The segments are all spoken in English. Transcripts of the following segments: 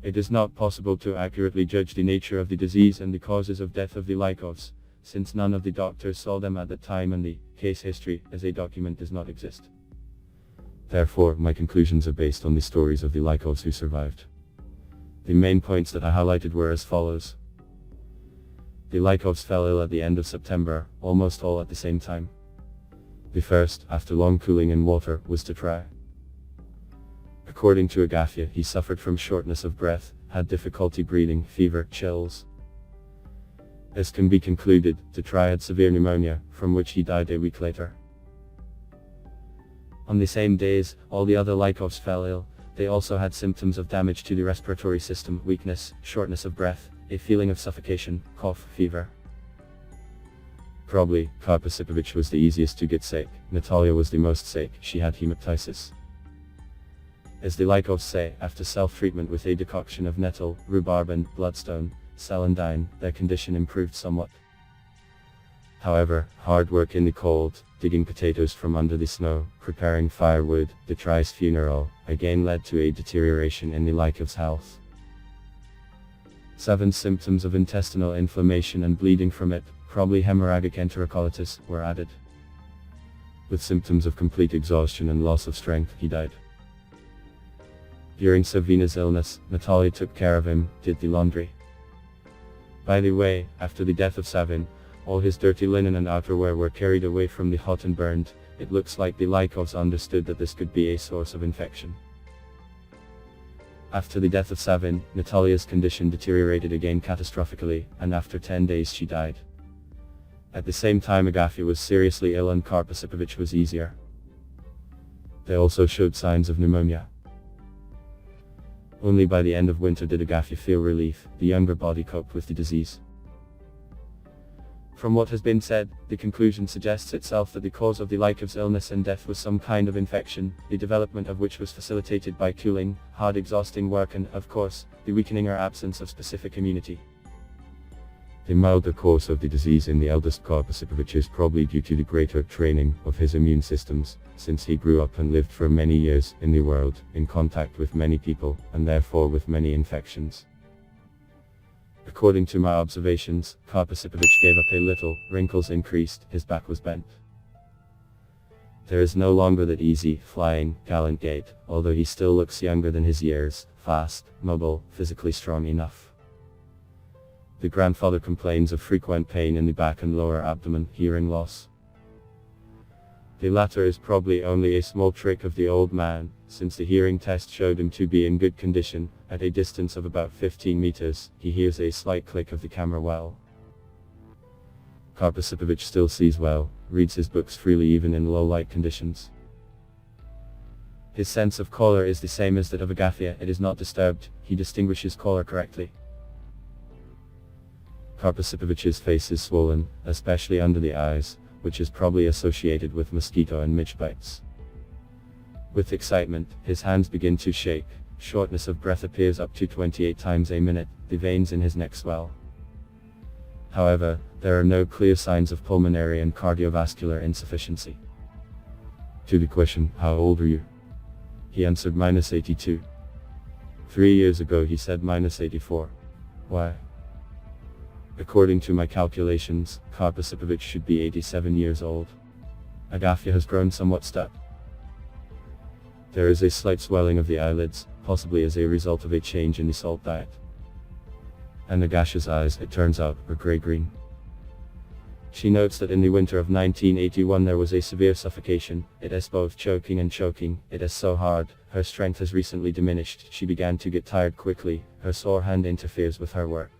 It is not possible to accurately judge the nature of the disease and the causes of death of the Lykovs, since none of the doctors saw them at the time and the case history as a document does not exist. Therefore, my conclusions are based on the stories of the Lykovs who survived. The main points that I highlighted were as follows. The Lykovs fell ill at the end of September, almost all at the same time. The first, after long cooling in water, was to try. According to Agafya, he suffered from shortness of breath, had difficulty breathing, fever, chills. As can be concluded, Dmitry had severe pneumonia, from which he died a week later. On the same days, all the other Lykovs fell ill. They also had symptoms of damage to the respiratory system, weakness, shortness of breath, a feeling of suffocation, cough, fever. Probably, Karp Osipovich was the easiest to get sick. Natalya was the most sick, she had hemoptysis. As the Lykovs say, after self-treatment with a decoction of nettle, rhubarb and bloodstone, celandine, their condition improved somewhat. However, hard work in the cold, digging potatoes from under the snow, preparing firewood, Dmitry's funeral, again led to a deterioration in the Lykovs' health. 7 symptoms of intestinal inflammation and bleeding from it, probably hemorrhagic enterocolitis, were added. With symptoms of complete exhaustion and loss of strength, he died. During Savina's illness, Natalya took care of him, did the laundry. By the way, after the death of Savin, all his dirty linen and outerwear were carried away from the hut and burned. It looks like the Lykovs understood that this could be a source of infection. After the death of Savin, Natalya's condition deteriorated again catastrophically, and after 10 days she died. At the same time Agafya was seriously ill and Karp Osipovich was easier. They also showed signs of pneumonia. Only by the end of winter did Agafya feel relief. The younger body coped with the disease. From what has been said, the conclusion suggests itself that the cause of the Lykovs' illness and death was some kind of infection, the development of which was facilitated by cooling, hard exhausting work and, of course, the weakening or absence of specific immunity. The milder course of the disease in the eldest Karp Osipovich is probably due to the greater training of his immune systems, since he grew up and lived for many years in the world, in contact with many people, and therefore with many infections. According to my observations, Karp Osipovich gave up a little, wrinkles increased, his back was bent. There is no longer that easy, flying, gallant gait, although he still looks younger than his years, fast, mobile, physically strong enough. The grandfather complains of frequent pain in the back and lower abdomen, hearing loss. The latter is probably only a small trick of the old man, since the hearing test showed him to be in good condition. At a distance of about 15 meters, he hears a slight click of the camera well. Karp Osipovich still sees well, reads his books freely even in low light conditions. His sense of color is the same as that of Agafya, it is not disturbed, he distinguishes color correctly. Karp Osipovich's face is swollen, especially under the eyes, which is probably associated with mosquito and midge bites. With excitement, his hands begin to shake, shortness of breath appears up to 28 times a minute, the veins in his neck swell. However, there are no clear signs of pulmonary and cardiovascular insufficiency. To the question, how old are you? He answered -82. 3 years ago he said -84. Why? According to my calculations, Karp Osipovich should be 87 years old. Agafya has grown somewhat stuck. There is a slight swelling of the eyelids, possibly as a result of a change in the salt diet. And Agafya's eyes, it turns out, are grey-green. She notes that in the winter of 1981 there was a severe suffocation, it is both choking and choking, it is so hard, her strength has recently diminished, she began to get tired quickly, her sore hand interferes with her work.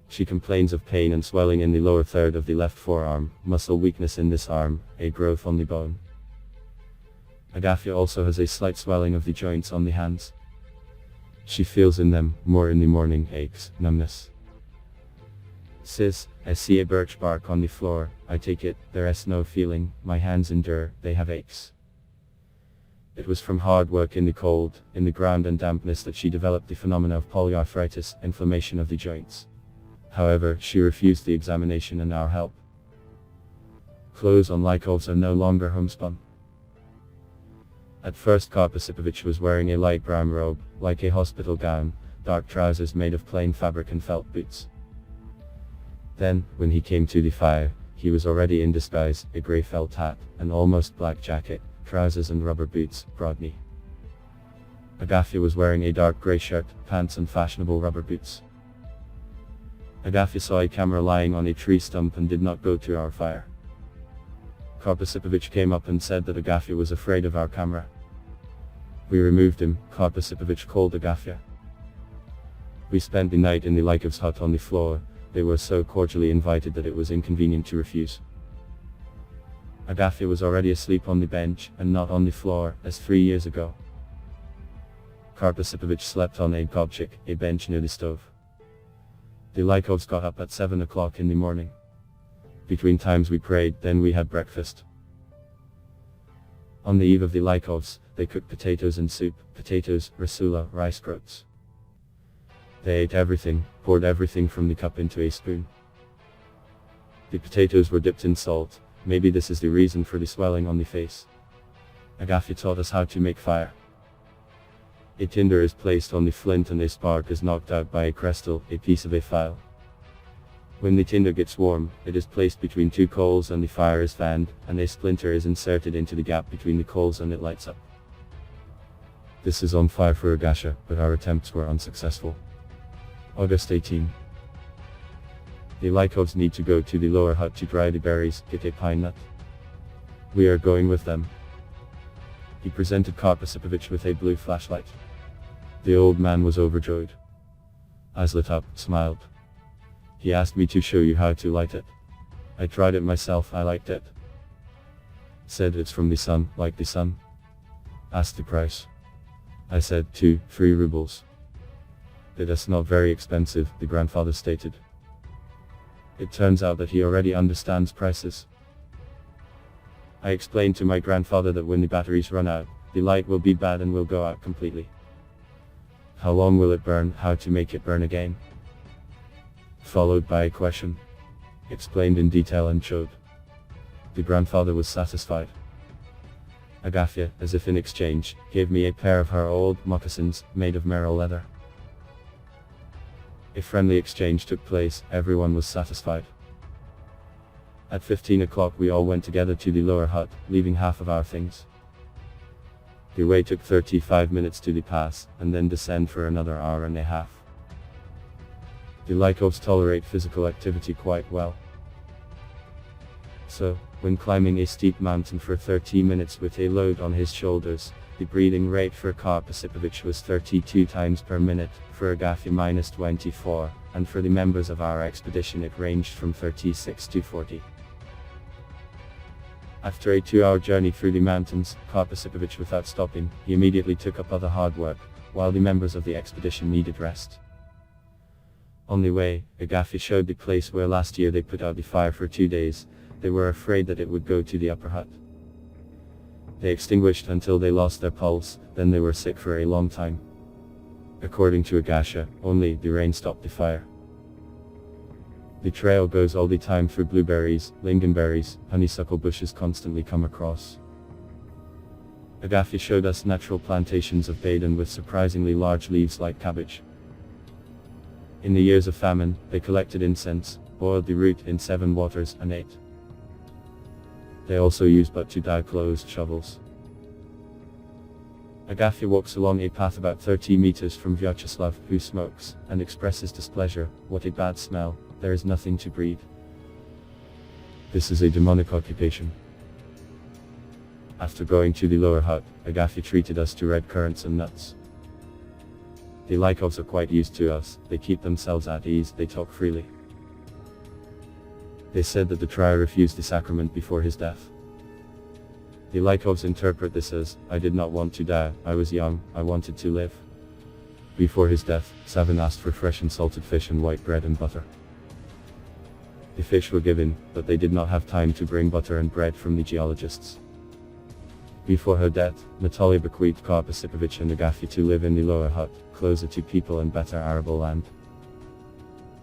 She complains of pain and swelling in the lower third of the left forearm, muscle weakness in this arm, a growth on the bone. Agafya also has a slight swelling of the joints on the hands. She feels in them, more in the morning, aches, numbness. Sis, I see a birch bark on the floor, I take it, there is no feeling, my hands endure, they have aches. It was from hard work in the cold, in the ground and dampness that she developed the phenomena of polyarthritis, inflammation of the joints. However, she refused the examination and our help. Clothes on Lykovs are no longer homespun. At first Karp Osipovich was wearing a light brown robe, like a hospital gown, dark trousers made of plain fabric and felt boots. Then, when he came to the fire, he was already in disguise, a grey felt hat, an almost black jacket, trousers and rubber boots, broad knee. Agafya was wearing a dark grey shirt, pants and fashionable rubber boots. Agafya saw a camera lying on a tree stump and did not go to our fire. Karp Osipovich came up and said that Agafya was afraid of our camera. We removed him, Karp Osipovich called Agafya. We spent the night in the Lykovs hut on the floor. They were so cordially invited that it was inconvenient to refuse. Agafya was already asleep on the bench, and not on the floor, as 3 years ago. Karp Osipovich slept on a kovchik, a bench near the stove. The Lykovs got up at 7 o'clock in the morning. Between times we prayed, then we had breakfast. On the eve of the Lykovs, they cooked potatoes and soup, potatoes, rasula, rice groats. They ate everything, poured everything from the cup into a spoon. The potatoes were dipped in salt, maybe this is the reason for the swelling on the face. Agafya taught us how to make fire. A tinder is placed on the flint and a spark is knocked out by a crestal, a piece of a file. When the tinder gets warm, it is placed between two coals and the fire is fanned, and a splinter is inserted into the gap between the coals and it lights up. This is on fire for Agafya, but our attempts were unsuccessful. August 18. The Lykovs need to go to the lower hut to dry the berries, get a pine nut. We are going with them. He presented Karp Osipovich with a blue flashlight. The old man was overjoyed. Eyes lit up, smiled. He asked me to show you how to light it. I tried it myself, I liked it. Said it's from the sun, like the sun. Asked the price. I said 2-3 rubles. That's not very expensive, the grandfather stated. It turns out that he already understands prices. I explained to my grandfather that when the batteries run out, the light will be bad and will go out completely. How long will it burn, how to make it burn again? Followed by a question. Explained in detail and showed. The grandfather was satisfied. Agafya, as if in exchange, gave me a pair of her old moccasins, made of merle leather. A friendly exchange took place, everyone was satisfied. At 15 o'clock we all went together to the lower hut, leaving half of our things. The way took 35 minutes to the pass, and then descend for another hour and a half. The Lykovs tolerate physical activity quite well. So, when climbing a steep mountain for 30 minutes with a load on his shoulders, the breathing rate for Karp Osipovich was 32 times per minute, for Agafya -24, and for the members of our expedition it ranged from 36 to 40. After a 2-hour journey through the mountains, Karp Osipovich without stopping, he immediately took up other hard work, while the members of the expedition needed rest. On the way, Agafya showed the place where last year they put out the fire for 2 days. They were afraid that it would go to the upper hut. They extinguished until they lost their pulse, then they were sick for a long time. According to Agafya, only the rain stopped the fire. The trail goes all the time through blueberries, lingonberries, honeysuckle bushes constantly come across. Agafya showed us natural plantations of badan with surprisingly large leaves like cabbage. In the years of famine, they collected incense, boiled the root in 7 waters, and ate. They also used but to dye clothes shovels. Agafya walks along a path about 30 meters from Vyacheslav, who smokes, and expresses displeasure. What a bad smell, there is nothing to breathe. This is a demonic occupation. After going to the lower hut, Agafya treated us to red currants and nuts. The Lykovs are quite used to us, they keep themselves at ease, they talk freely. They said that the Trier refused the sacrament before his death. The Lykovs interpret this as, I did not want to die, I was young, I wanted to live. Before his death, Savin asked for fresh and salted fish and white bread and butter. The fish were given, but they did not have time to bring butter and bread from the geologists. Before her death, Natalya bequeathed Karp Osipovich and Agafya to live in the lower hut, closer to people and better arable land.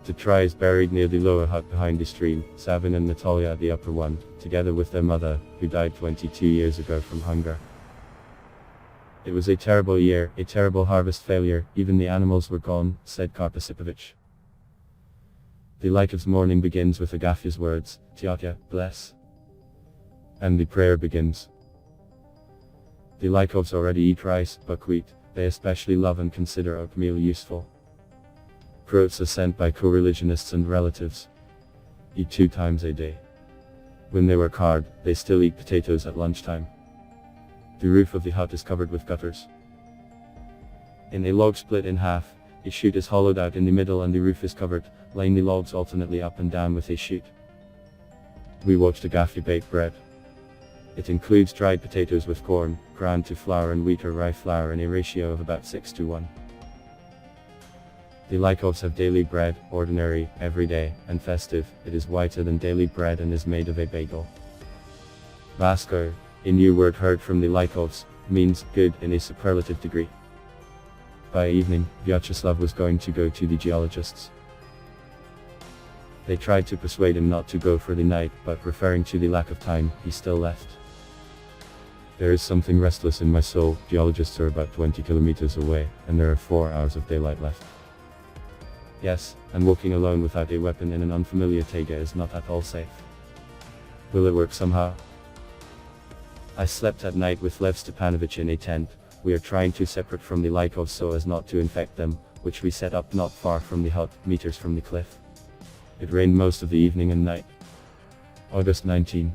The Tri is buried near the lower hut behind the stream, Savin and Natalya at the upper one, together with their mother, who died 22 years ago from hunger. It was a terrible year, a terrible harvest failure, even the animals were gone, said Karp Osipovich. The Lykovs' morning begins with Agafya's words, Taiga, bless. And the prayer begins. The Lykovs already eat rice, buckwheat, they especially love and consider oatmeal useful. Groats are sent by co-religionists and relatives. Eat 2 times a day. When they work hard, they still eat potatoes at lunchtime. The roof of the hut is covered with gutters. In a log split in half, a chute is hollowed out in the middle and the roof is covered, laying the logs alternately up and down with a chute. We watched Agafya bake bread. It includes dried potatoes with corn, ground to flour and wheat or rye flour in a ratio of about 6:1. The Lykovs have daily bread, ordinary, everyday, and festive. It is whiter than daily bread and is made of a bagel. Vasko, a new word heard from the Lykovs, means good in a superlative degree. By evening, Vyacheslav was going to go to the geologists. They tried to persuade him not to go for the night, but referring to the lack of time, he still left. There is something restless in my soul. Geologists are about 20 kilometers away, and there are 4 hours of daylight left. Yes, and walking alone without a weapon in an unfamiliar taiga is not at all safe. Will it work somehow? I slept at night with Lev Stepanovich in a tent. We are trying to separate from the Lykovs so as not to infect them, which we set up not far from the hut, meters from the cliff. It rained most of the evening and night. August 19.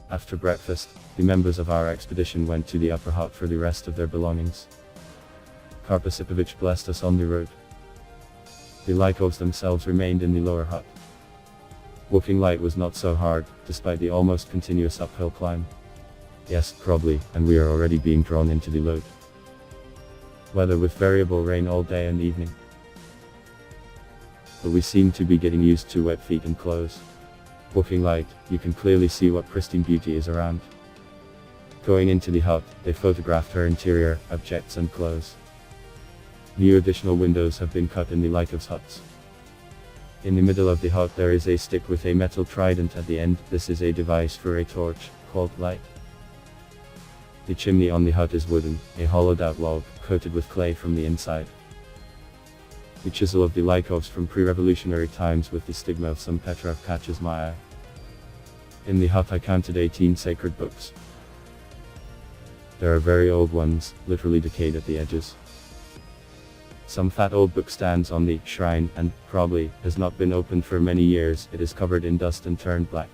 After breakfast, the members of our expedition went to the upper hut for the rest of their belongings. Karp Osipovich blessed us on the road. The Lykovs themselves remained in the lower hut. Walking light was not so hard, despite the almost continuous uphill climb. Yes, probably, and we are already being drawn into the load. Weather with variable rain all day and evening. But we seem to be getting used to wet feet and clothes. Walking light, you can clearly see what pristine beauty is around. Going into the hut, they photographed her interior, objects and clothes. New additional windows have been cut in the Lykovs' huts. In the middle of the hut there is a stick with a metal trident at the end. This is a device for a torch, called light. The chimney on the hut is wooden, a hollowed out log, coated with clay from the inside. The chisel of the Lykovs from pre-revolutionary times with the stigma of some Petrov catches my eye. In the hut I counted 18 sacred books. There are very old ones, literally decayed at the edges. Some fat old book stands on the shrine and, probably, has not been opened for many years. It is covered in dust and turned black.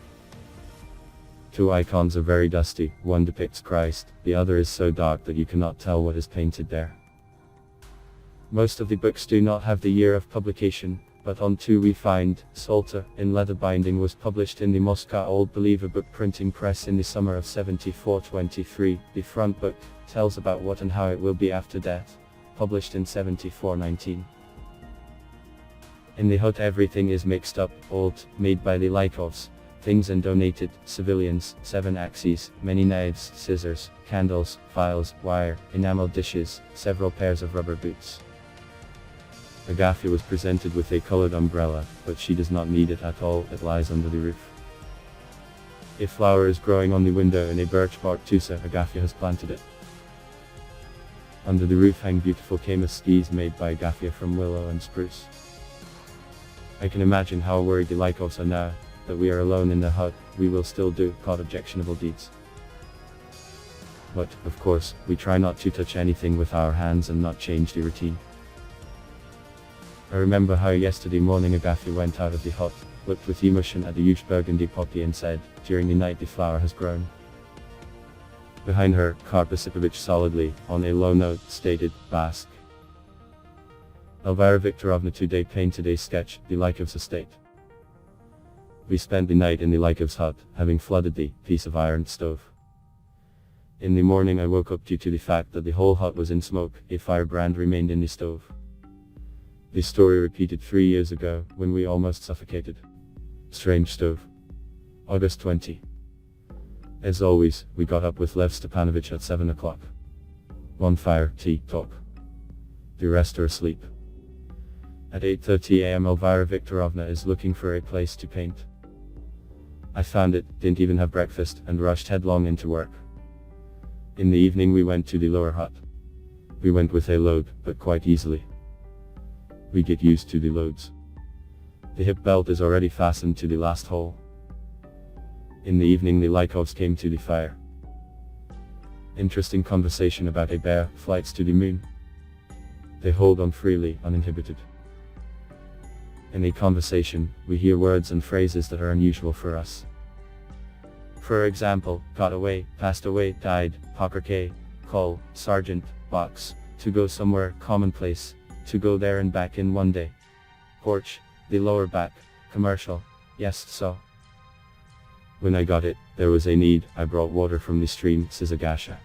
2 icons are very dusty, one depicts Christ, the other is so dark that you cannot tell what is painted there. Most of the books do not have the year of publication, but on 2 we find, Psalter, in leather binding, was published in the Moscow Old Believer book printing press in the summer of 74-23, the front book, tells about what and how it will be after death, published in 74-19. In the hut everything is mixed up, old, made by the Lykovs, things and donated, civilians, 7 axes, many knives, scissors, candles, files, wire, enamel dishes, several pairs of rubber boots. Agafya was presented with a colored umbrella, but she does not need it at all, it lies under the roof. A flower is growing on the window in a birch bark tusa. Agafya has planted it. Under the roof hang beautiful camas skis made by Agafya from willow and spruce. I can imagine how worried the Lykovs are now, that we are alone in the hut. We will still do quite objectionable deeds. But, of course, we try not to touch anything with our hands and not change the routine. I remember how yesterday morning Agafya went out of the hut, looked with emotion at the huge burgundy poppy and said, during the night the flower has grown. Behind her, Karp Osipovich solidly, on a low note, stated, Bask. Elvira Viktorovna today painted a sketch, the Lykovs estate. We spent the night in the Lykovs hut, having flooded the piece of iron stove. In the morning I woke up due to the fact that the whole hut was in smoke, a firebrand remained in the stove. The story repeated 3 years ago, when we almost suffocated. Strange stove. August 20. As always, we got up with Lev Stepanovich at 7 o'clock. Bonfire, tea, talk. The rest are asleep. At 8:30 am Elvira Viktorovna is looking for a place to paint. I found it, didn't even have breakfast, and rushed headlong into work. In the evening we went to the lower hut. We went with a load, but quite easily. We get used to the loads. The hip belt is already fastened to the last hole. In the evening the Lykovs came to the fire. Interesting conversation about a bear, flights to the moon. They hold on freely, uninhibited. In a conversation, we hear words and phrases that are unusual for us. For example, got away, passed away, died, pokerke, call, sergeant, box, to go somewhere, commonplace, to go there and back in one day. Porch, the lower back, commercial, yes so. When I got it, there was a need, I brought water from the stream, says Agafya.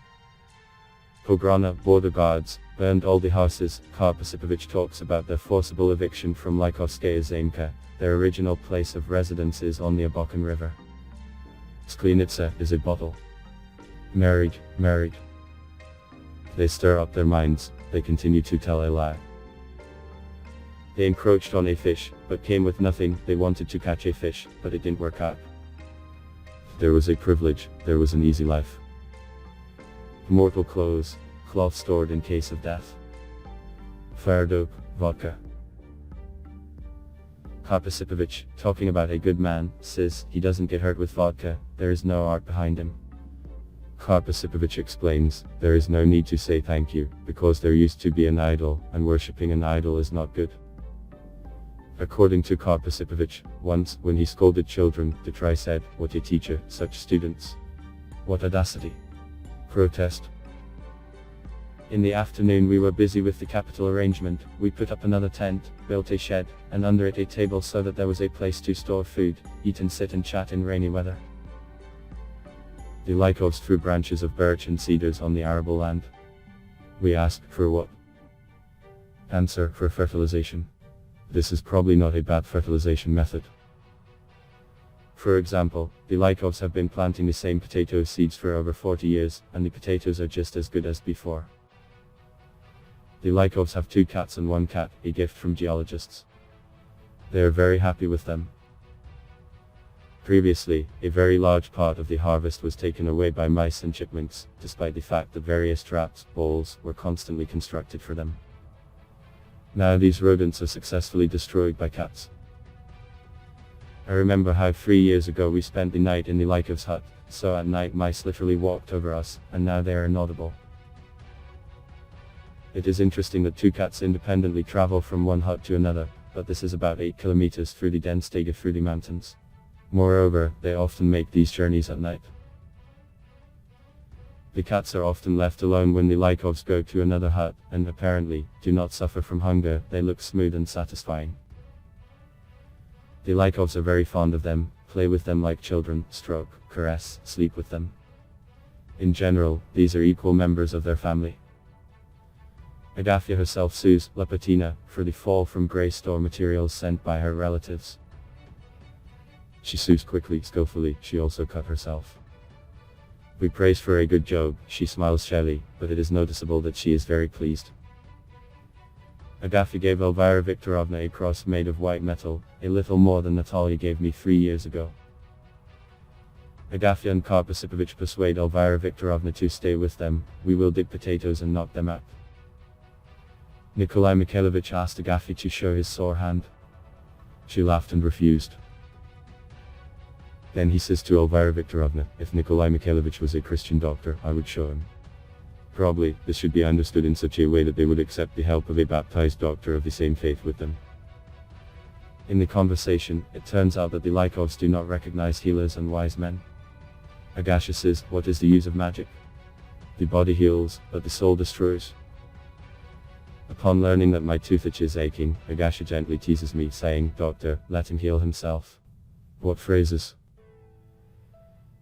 Pogrona, border guards, burned all the houses. Karp Osipovich talks about their forcible eviction from Lykovskaya Zamka, their original place of residence is on the Abokan River. Sklinitsa is a bottle. Married. They stir up their minds, they continue to tell a lie. They encroached on a fish, but came with nothing, they wanted to catch a fish, but it didn't work out. There was a privilege, there was an easy life. Mortal clothes, cloth stored in case of death. Fire dope, vodka. Karp Osipovich, talking about a good man, says, he doesn't get hurt with vodka, there is no art behind him. Karp Osipovich explains, there is no need to say thank you, because there used to be an idol, and worshipping an idol is not good. According to Karp Osipovich, once, when he scolded children, Dmitry said, what a teacher, such students. What audacity. Protest. In the afternoon we were busy with the capital arrangement, we put up another tent, built a shed, and under it a table so that there was a place to store food, eat and sit and chat in rainy weather. The Lykovs threw branches of birch and cedars on the arable land. We asked, for what? Answer, for fertilization. This is probably not a bad fertilization method. For example, the Lykovs have been planting the same potato seeds for over 40 years, and the potatoes are just as good as before. The Lykovs have 2 cats and 1 cat, a gift from geologists. They are very happy with them. Previously, a very large part of the harvest was taken away by mice and chipmunks, despite the fact that various traps, balls, were constantly constructed for them. Now these rodents are successfully destroyed by cats. I remember how 3 years ago we spent the night in the Lykovs hut, so at night mice literally walked over us, and now they are inaudible. It is interesting that 2 cats independently travel from one hut to another, but this is about 8 kilometers through the dense taiga through the mountains. Moreover, they often make these journeys at night. The cats are often left alone when the Lykovs go to another hut, and apparently, do not suffer from hunger, they look smooth and satisfying. The Lykovs are very fond of them, play with them like children, stroke, caress, sleep with them. In general, these are equal members of their family. Agafya herself sues La Patina for the fall from grey store materials sent by her relatives. She sews quickly, skillfully, she also cut herself. We praise for a good job, she smiles shyly, but it is noticeable that she is very pleased. Agafya gave Elvira Viktorovna a cross made of white metal, a little more than Natalya gave me 3 years ago. Agafya and Karp Osipovich persuade Elvira Viktorovna to stay with them, we will dig potatoes and knock them out. Nikolai Mikhailovich asked Agafya to show his sore hand. She laughed and refused. Then he says to Elvira Viktorovna, if Nikolai Mikhailovich was a Christian doctor, I would show him. Probably, this should be understood in such a way that they would accept the help of a baptized doctor of the same faith with them. In the conversation, it turns out that the Lykovs do not recognize healers and wise men. Agafya says, what is the use of magic? The body heals, but the soul destroys. Upon learning that my toothache is aching, Agafya gently teases me, saying, Doctor, let him heal himself. What phrases!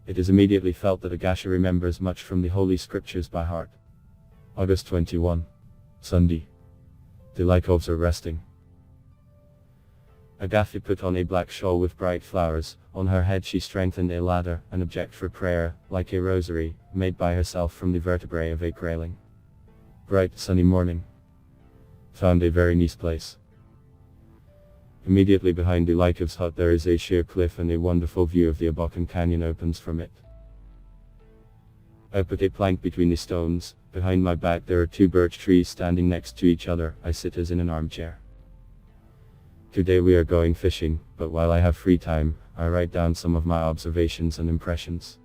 It is immediately felt that Agafya remembers much from the Holy Scriptures by heart. August 21. Sunday. The Lykovs are resting. Agafya put on a black shawl with bright flowers, on her head she strengthened a ladder, an object for prayer, like a rosary, made by herself from the vertebrae of a grayling. Bright sunny morning. Found a very nice place. Immediately behind the Lykovs hut there is a sheer cliff and a wonderful view of the Abokan Canyon opens from it. I put a plank between the stones. Behind my back there are two birch trees standing next to each other. I sit as in an armchair. Today we are going fishing, but while I have free time, I write down some of my observations and impressions.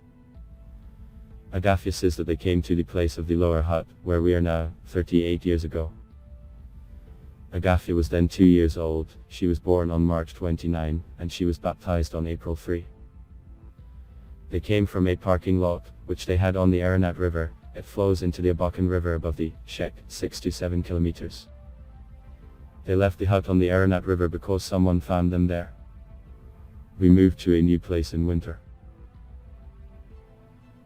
Agafya says that they came to the place of the lower hut, where we are now, 38 years ago. Agafya was then 2 years old. She was born on March 29, and she was baptized on April 3. They came from a parking lot, which they had on the Hermit River. It flows into the Agafya River above the Shek, 6 to 7 kilometers. They left the hut on the Hermit River because someone found them there. We moved to a new place in winter.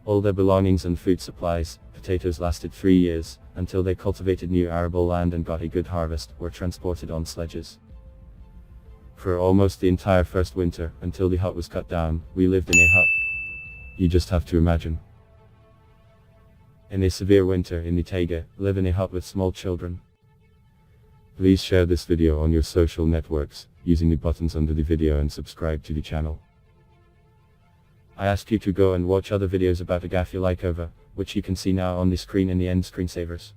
All their belongings and food supplies, potatoes lasted 3 years, until they cultivated new arable land and got a good harvest, were transported on sledges. For almost the entire first winter, until the hut was cut down, we lived in a hut. You just have to imagine. In a severe winter in the taiga, live in a hut with small children. Please share this video on your social networks, using the buttons under the video, and subscribe to the channel. I ask you to go and watch other videos about Agafia Lykova, which you can see now on the screen in the end screensavers.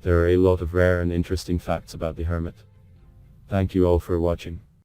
There are a lot of rare and interesting facts about the hermit. Thank you all for watching.